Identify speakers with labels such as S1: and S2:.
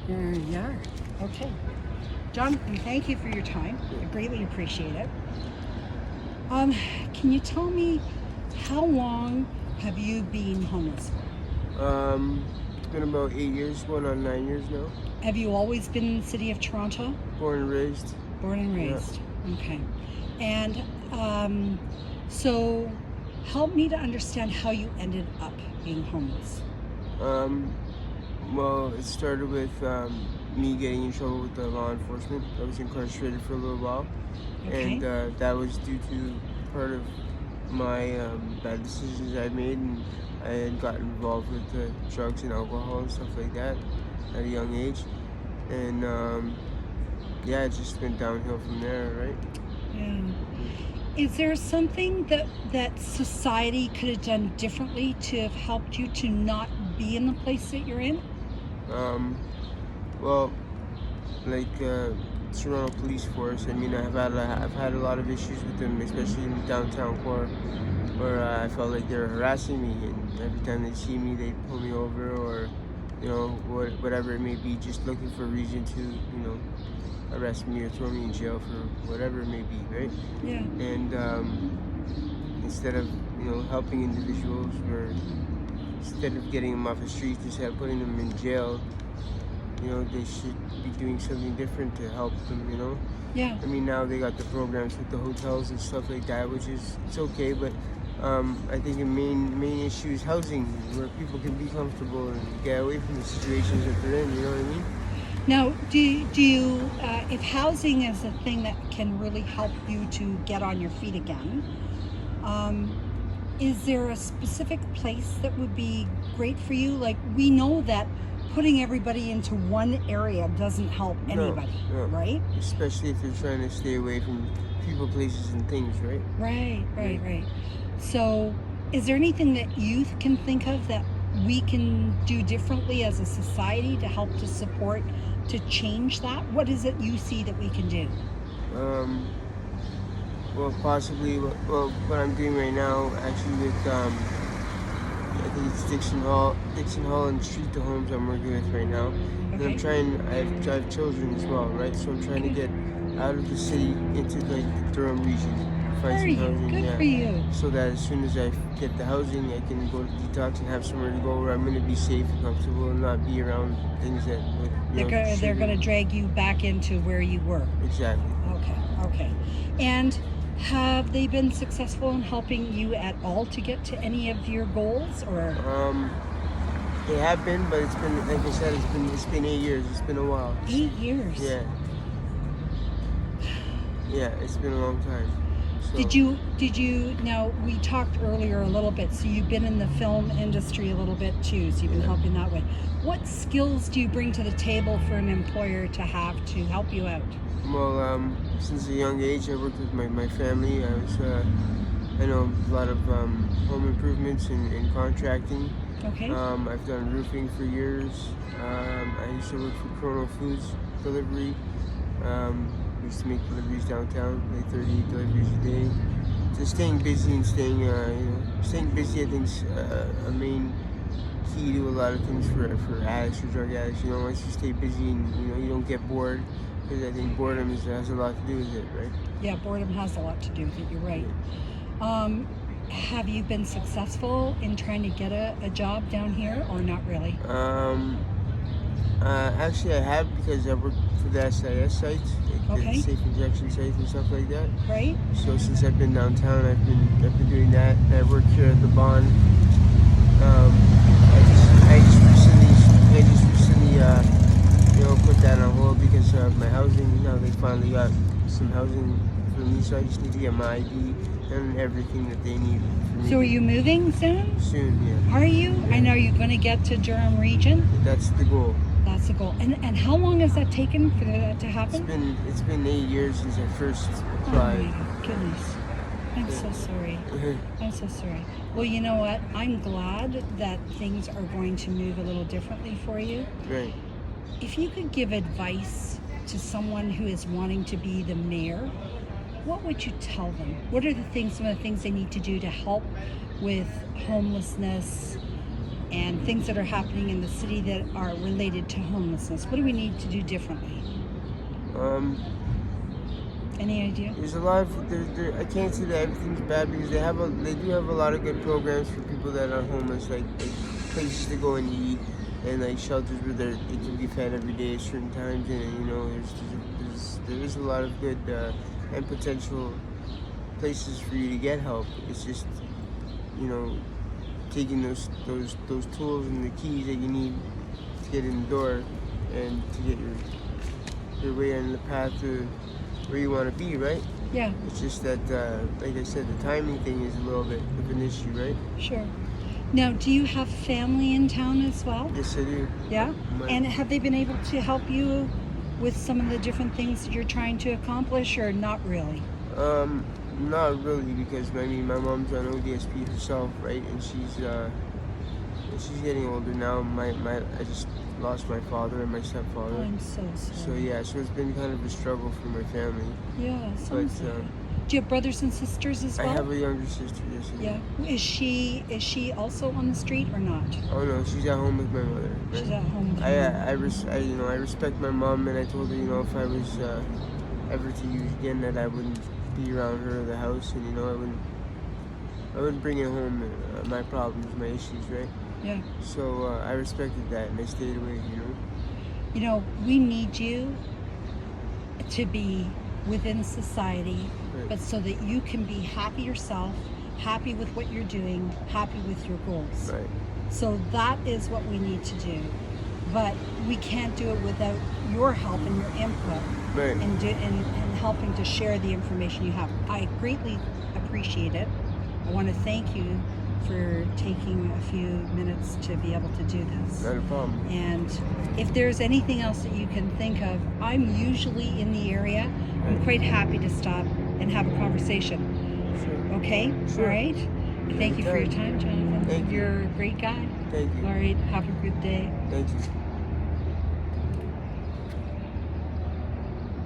S1: There you are. Okay. Jonathan, thank you for your time. I greatly appreciate it. Can you tell me how long have you been homeless for?
S2: It's been about 8 years, going on 9 years now.
S1: Have you always been in the city of Toronto?
S2: Born and raised.
S1: Born and
S2: Yeah.
S1: raised. Okay. And so help me to understand how you ended up being homeless.
S2: Well, it started with me getting in trouble with the law enforcement. I was incarcerated for a little while,
S1: Okay.
S2: and that was due to part of my bad decisions I made, and I had gotten involved with drugs and alcohol and stuff like that at a young age, and yeah, it just went downhill from there, right?
S1: Yeah. Is there something that society could have done differently to have helped you to not be in the place that you're in?
S2: Well, like Toronto Police Force. I mean, I've had a lot of issues with them, especially in downtown core, where I felt like they were harassing me, and every time they see me, they pull me over, or whatever it may be, just looking for a reason to arrest me or throw me in jail for whatever it may be, right?
S1: Yeah.
S2: And instead of helping individuals, or instead of getting them off the streets, instead of putting them in jail, they should be doing something different to help them,
S1: Yeah.
S2: I mean, now they got the programs with the hotels and stuff like that, which is, it's okay, but I think the main issue is housing, where people can be comfortable and get away from the situations that they're in, you know what I mean?
S1: Now, do you if housing is a thing that can really help you to get on your feet again, is there a specific place that would be great for you? Like, we know that putting everybody into one area doesn't help anybody,
S2: No.
S1: right?
S2: Especially if you're trying to stay away from people, places, and things, right?
S1: Right. So, is there anything that youth can think of that we can do differently as a society to help to support, to change that? What is it you see that we can do?
S2: Well, possibly, what I'm doing right now, actually, with, I think it's Dixon Hall and Street to Homes I'm working with right now. And
S1: Okay.
S2: I have children as well, right? So I'm trying to get out of the city into like the Durham region, find
S1: There
S2: some
S1: you
S2: housing,
S1: Good
S2: yeah.
S1: for you.
S2: So that as soon as I get the housing, I can go to detox and have somewhere to go where I'm going to be safe and comfortable and not be around things that would,
S1: They're
S2: trigger-
S1: going to drag you back into where you were.
S2: Exactly.
S1: Okay. And have they been successful in helping you at all to get to any of your goals, or?
S2: They have been, but it's been, like I said, it's been 8 years. It's been a while.
S1: 8 years.
S2: Yeah, it's been a long time. So,
S1: Did you, now we talked earlier a little bit, so you've been in the film industry a little bit too, so you've been
S2: Yeah.
S1: helping that way. What skills do you bring to the table for an employer to have to help you out?
S2: Well, since a young age, I worked with my family. I know a lot of home improvements and contracting.
S1: Okay.
S2: I've done roofing for years. I used to work for Chrono Foods delivery. We used to make deliveries downtown, like 30 deliveries a day. Just staying busy and staying busy, I think, is a main key to a lot of things for addicts or drug addicts. Once you stay busy and you don't get bored, because I think boredom has a lot to do with it, right?
S1: Yeah, boredom has a lot to do with it, you're right. Have you been successful in trying to get a job down here, or not really?
S2: Actually, I have, because I work for the SIS sites, like
S1: Okay.
S2: the safe injection sites and stuff like that.
S1: Right?
S2: So since I've been downtown, I've been doing that. And I work here at the Bond. I just recently put that on hold because of my housing. Now they finally got some housing for me, so I just need to get my ID and everything that they need for me.
S1: So are you moving soon?
S2: Soon, yeah.
S1: Are you?
S2: Yeah.
S1: And are you going to get to Durham region?
S2: That's the goal.
S1: That's the goal. And how long has that taken for that to happen?
S2: It's been 8 years since I first
S1: Oh
S2: applied.
S1: my goodness. I'm so sorry. I'm so sorry. Well, you know what? I'm glad that things are going to move a little differently for you.
S2: Right.
S1: If you could give advice to someone who is wanting to be the mayor, what would you tell them? What are some of the things they need to do to help with homelessness and things that are happening in the city that are related to homelessness. What do we need to do differently? Any idea?
S2: There's a lot of I can't say that everything's bad because they do have a lot of good programs for people that are homeless, like places to go and eat, and like shelters where they can be fed every day at certain times, and you know there is a lot of good and potential places for you to get help. It's just, you know, taking those tools and the keys that you need to get in the door and to get your way on the path to where you want to be, right?
S1: Yeah,
S2: It's just that, like I said, the timing thing is a little bit of an issue, right?
S1: sure. Now, do you have family in town as well?
S2: Yes, I do.
S1: Yeah?
S2: My-
S1: And have they been able to help you with some of the different things that you're trying to accomplish, or not really?
S2: Not really, because I mean, my mom's on ODSP herself, right? And she's getting older now. I just lost my father and my stepfather.
S1: I'm so sorry.
S2: So yeah, so it's been kind of a struggle for my family.
S1: Yeah,
S2: But
S1: sounds like it. Do you have brothers and sisters as
S2: I
S1: well?
S2: have a younger sister. Yes, I do.
S1: Yeah. Is she also on the street or not?
S2: Oh no, she's at home with my mother. Right?
S1: She's at home with you.
S2: I respect my mom, and I told her, you know, if I was ever to use again, that I wouldn't be around her or the house, and you know, I wouldn't bring it home my problems, my issues, right?
S1: Yeah.
S2: So I respected that, and I stayed away, you know.
S1: You know, we need you to be within society,
S2: Right.
S1: but so that you can be happy yourself, happy with what you're doing, happy with your goals.
S2: Right.
S1: So that is what we need to do. But we can't do it without your help and your input
S2: Right.
S1: and helping to share the information you have. I greatly appreciate it. I want to thank you for taking a few minutes to be able to do this.
S2: Not a problem.
S1: And if there's anything else that you can think of, I'm usually in the area. I'm quite happy to stop and have a conversation.
S2: Sure.
S1: Okay?
S2: Sure.
S1: All right? Thank you for your time, Jonathan.
S2: Thank you.
S1: You're a great guy.
S2: Thank you.
S1: All right. Have a good day.
S2: Thank you.